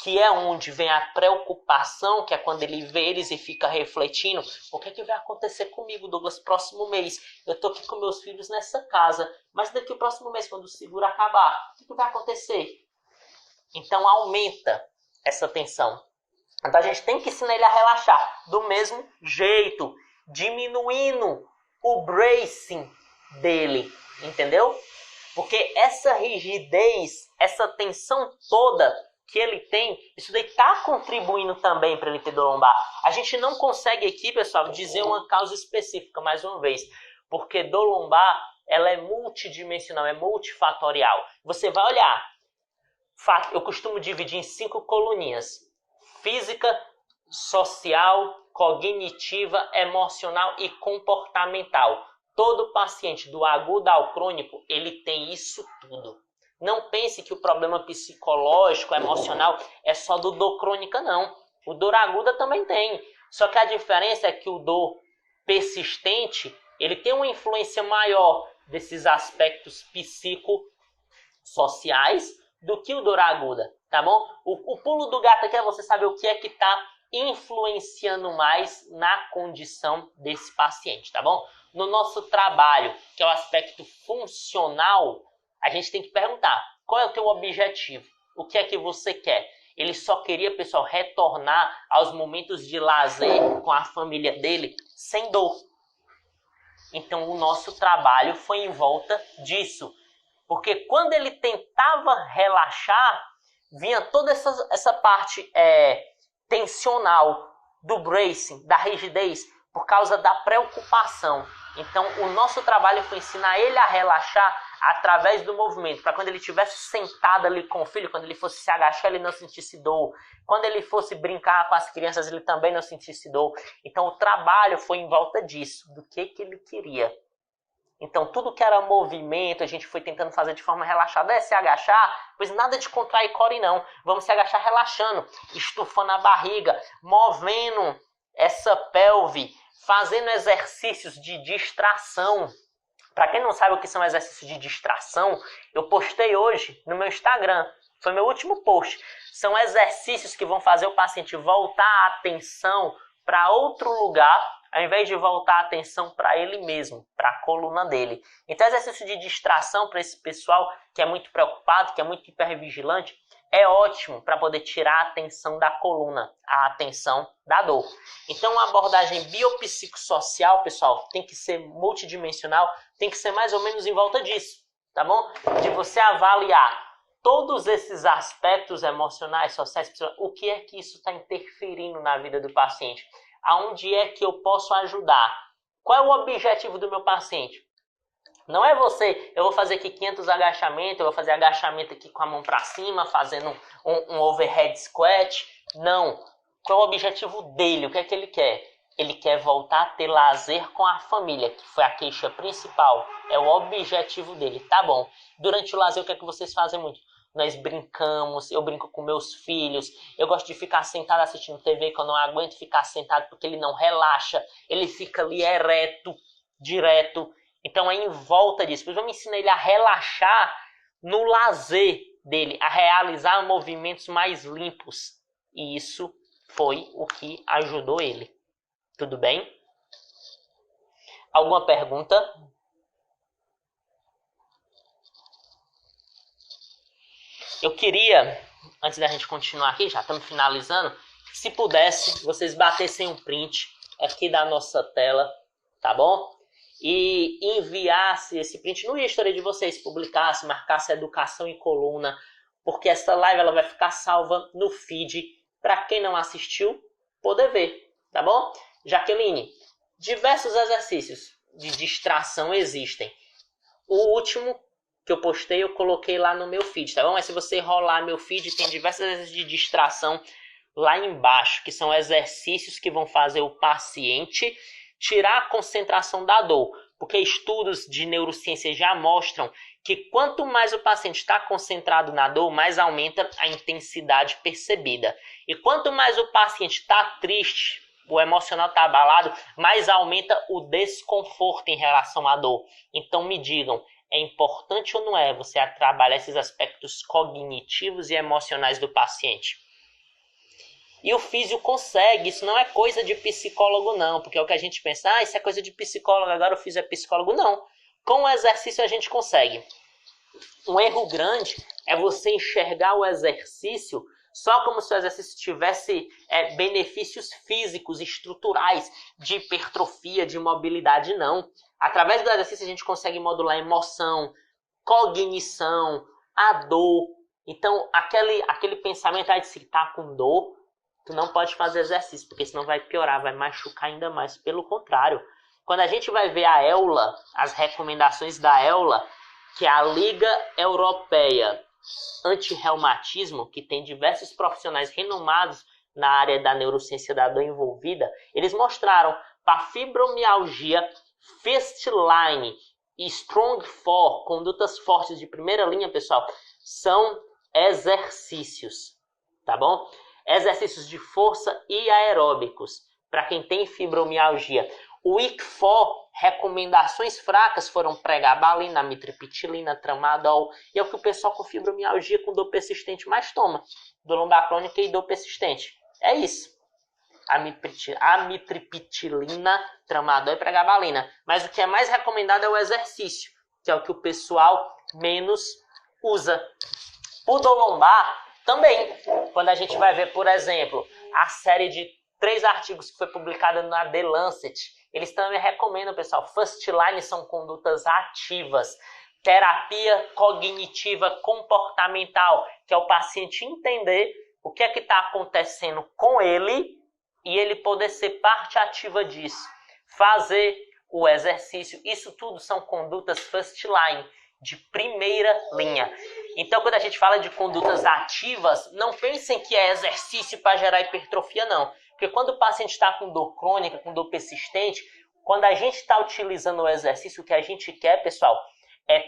que é onde vem a preocupação, que é quando ele vê eles e fica refletindo, o que é que vai acontecer comigo, Douglas, próximo mês? Eu tô aqui com meus filhos nessa casa, mas daqui o próximo mês, quando o seguro acabar, o que vai acontecer? Então aumenta essa tensão. Então a gente tem que ensinar ele a relaxar do mesmo jeito, diminuindo o bracing dele. Entendeu? Porque essa rigidez, essa tensão toda que ele tem, isso daí está contribuindo também para ele ter dor lombar. A gente não consegue aqui, pessoal, dizer uma causa específica, mais uma vez, porque dor lombar, ela é multidimensional, é multifatorial. Você vai olhar, eu costumo dividir em 5 coluninhas: física, social, cognitiva, emocional e comportamental. Todo paciente do agudo ao crônico, ele tem isso tudo. Não pense que o problema psicológico, emocional, é só do dor crônica, não. O dor aguda também tem. Só que a diferença é que o dor persistente, ele tem uma influência maior desses aspectos psicossociais do que o dor aguda, tá bom? O pulo do gato aqui é você saber o que é que está influenciando mais na condição desse paciente, tá bom? No nosso trabalho, que é o aspecto funcional, a gente tem que perguntar: qual é o teu objetivo? O que é que você quer? Ele só queria, pessoal, retornar aos momentos de lazer com a família dele sem dor. Então o nosso trabalho foi em volta disso. Porque quando ele tentava relaxar, vinha toda essa parte tensional do bracing, da rigidez, por causa da preocupação. Então o nosso trabalho foi ensinar ele a relaxar através do movimento, para quando ele estivesse sentado ali com o filho, quando ele fosse se agachar, ele não sentisse dor. Quando ele fosse brincar com as crianças, ele também não sentisse dor. Então o trabalho foi em volta disso, do que ele queria. Então tudo que era movimento, a gente foi tentando fazer de forma relaxada. Se agachar, pois nada de contrair core não. Vamos se agachar relaxando, estufando a barriga, movendo essa pelve, fazendo exercícios de distração. Para quem não sabe o que são exercícios de distração, eu postei hoje no meu Instagram. Foi meu último post. São exercícios que vão fazer o paciente voltar a atenção para outro lugar, ao invés de voltar a atenção para ele mesmo, para a coluna dele. Então, exercício de distração para esse pessoal que é muito preocupado, que é muito hipervigilante, é ótimo para poder tirar a atenção da coluna, a atenção da dor. Então, uma abordagem biopsicossocial, pessoal, tem que ser multidimensional, tem que ser mais ou menos em volta disso, tá bom? De você avaliar todos esses aspectos emocionais, sociais, o que é que isso está interferindo na vida do paciente? Aonde é que eu posso ajudar? Qual é o objetivo do meu paciente? Não é eu vou fazer aqui 500 agachamentos, eu vou fazer agachamento aqui com a mão para cima, fazendo um overhead squat. Não. Qual é o objetivo dele? O que é que ele quer? Ele quer voltar a ter lazer com a família, que foi a queixa principal. É o objetivo dele. Tá bom. Durante o lazer, o que é que vocês fazem muito? Nós brincamos, eu brinco com meus filhos, eu gosto de ficar sentado assistindo TV, que eu não aguento ficar sentado porque ele não relaxa, ele fica ali ereto, direto. Então é em volta disso. Depois vamos ensinar ele a relaxar no lazer dele, a realizar movimentos mais limpos. E isso foi o que ajudou ele. Tudo bem? Alguma pergunta? Eu queria, antes da gente continuar aqui, já estamos finalizando, se pudesse, vocês batessem um print aqui da nossa tela, tá bom? E enviasse esse print no history de vocês, publicasse, marcasse Educação em Coluna, porque essa live ela vai ficar salva no feed para quem não assistiu poder ver, tá bom? Jaqueline, diversos exercícios de distração existem. O último que eu postei, eu coloquei lá no meu feed, tá bom? Mas se você rolar meu feed, tem diversos exercícios de distração lá embaixo, que são exercícios que vão fazer o paciente tirar a concentração da dor. Porque estudos de neurociência já mostram que quanto mais o paciente está concentrado na dor, mais aumenta a intensidade percebida. E quanto mais o paciente está triste, o emocional está abalado, mais aumenta o desconforto em relação à dor. Então me digam, é importante ou não é você trabalhar esses aspectos cognitivos e emocionais do paciente? E o físio consegue, isso não é coisa de psicólogo não, porque é o que a gente pensa, isso é coisa de psicólogo, agora o físio é psicólogo. Não, com o exercício a gente consegue. Um erro grande é você enxergar o exercício só como se o exercício tivesse benefícios físicos, estruturais, de hipertrofia, de mobilidade, não. Através do exercício a gente consegue modular emoção, cognição, a dor. Então, aquele pensamento de se estar com dor, tu não pode fazer exercício, porque senão vai piorar, vai machucar ainda mais. Pelo contrário, quando a gente vai ver a EULA, as recomendações da EULA, que é a Liga Europeia Anti-Reumatismo, que tem diversos profissionais renomados na área da neurociência da dor envolvida, eles mostraram para fibromialgia, Fistline e Strong 4, condutas fortes de primeira linha, pessoal, são exercícios, tá bom? Exercícios de força e aeróbicos para quem tem fibromialgia. O ICFO, recomendações fracas foram pregabalina, amitriptilina, tramadol, e é o que o pessoal com fibromialgia, com dor persistente mais toma, dor lombar crônica e dor persistente. É isso. Amitriptilina, tramadol e pregabalina. Mas o que é mais recomendado é o exercício, que é o que o pessoal menos usa. O dor lombar Também, quando a gente vai ver, por exemplo, a série de 3 artigos que foi publicada na The Lancet, eles também recomendam, pessoal, first line são condutas ativas. Terapia cognitiva comportamental, que é o paciente entender o que é que está acontecendo com ele e ele poder ser parte ativa disso. Fazer o exercício, isso tudo são condutas first line, de primeira linha. Então, quando a gente fala de condutas ativas, não pensem que é exercício para gerar hipertrofia, não. Porque quando o paciente está com dor crônica, com dor persistente, quando a gente está utilizando o exercício, o que a gente quer, pessoal, é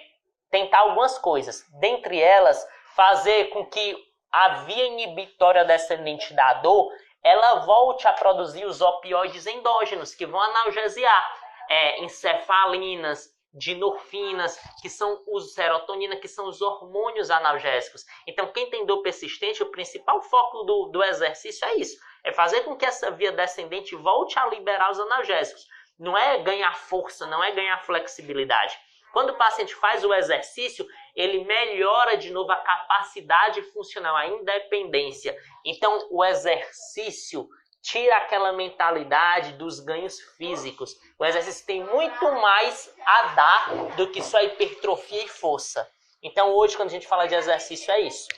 tentar algumas coisas. Dentre elas, fazer com que a via inibitória descendente da dor, ela volte a produzir os opioides endógenos, que vão analgesiar encefalinas, dinorfinas, que são os serotonina, que são os hormônios analgésicos. Então, quem tem dor persistente, o principal foco do exercício é isso. É fazer com que essa via descendente volte a liberar os analgésicos. Não é ganhar força, não é ganhar flexibilidade. Quando o paciente faz o exercício, ele melhora de novo a capacidade funcional, a independência. Então, o exercício tira aquela mentalidade dos ganhos físicos. O exercício tem muito mais a dar do que só hipertrofia e força. Então, hoje, quando a gente fala de exercício, é isso.